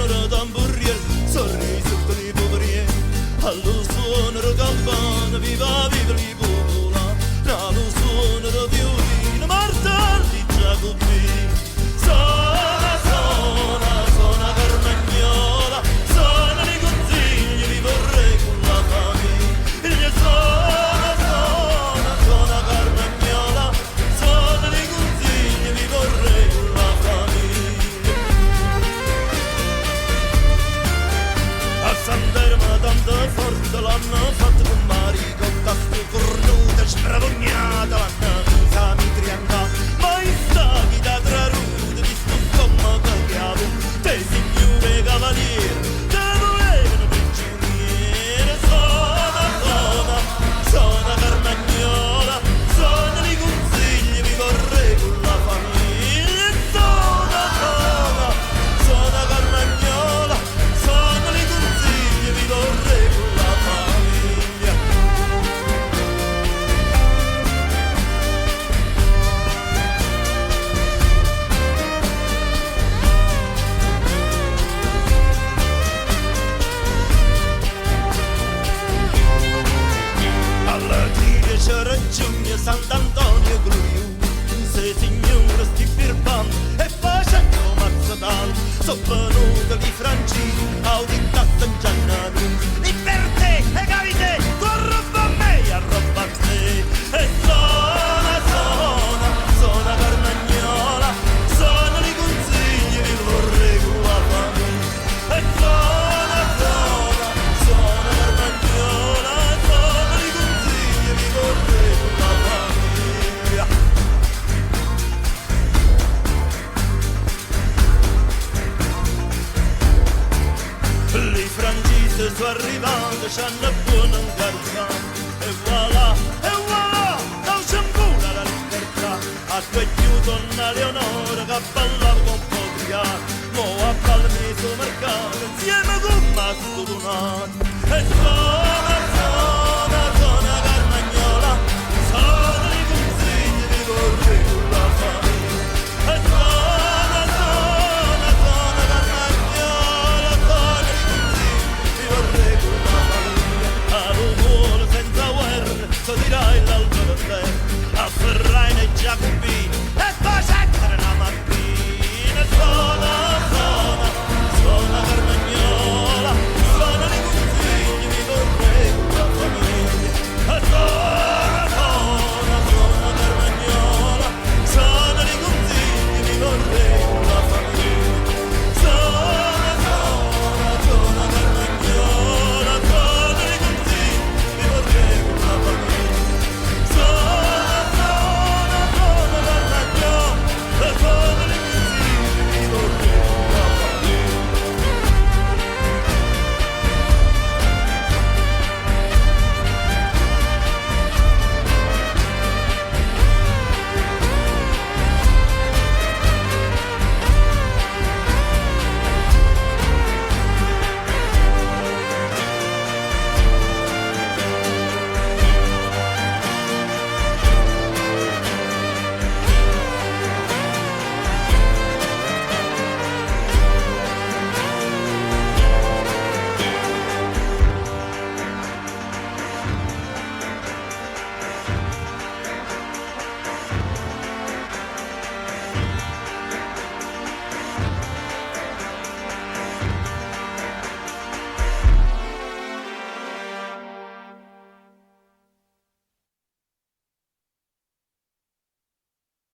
suono tamburiere, sorriso di poveriere, allo suono di campana, viva viva li popola, allo suono di violino, martelli giacobini. Suona Carmagnola, suona i consigli, vi vorrei con la famiglia. Suona Carmagnola, suona i consigli, vi vorrei con la famiglia. A Santerma tanta forza l'hanno fatto con Marico, casto cornuta, spravognata, l'hanno chiusa mitrianga, ma in staghi da trarude, di sto stomaco chiavo, te signore cavaliere, te volevano prigioniere. Suona Carmagnola, suona i consigli, vi vorrei con la famiglia. Suona Carmagnola, suona i consigli, vi vorrei con la famiglia. Alla tira c'era Giugno, Sant'Antonio glorioso, signore sti birbando e facendo mazzatal, sono venuti di Francini, audita San Giannano, libertà e carità, tu arroba a me e arroba a te. E suona Carmagnola, suona i consigli, vi vorrei con la famiglia. E suona Carmagnola, suona i consigli, vi vorrei con la famiglia. Li francesi sono arrivati, c'hanno buono un garzano, e voilà, dal Ciambula la libertà, a quel più donna Leonora che ballava con Podriano, mo a Palmi sul mercato, insieme con Mastro Donato.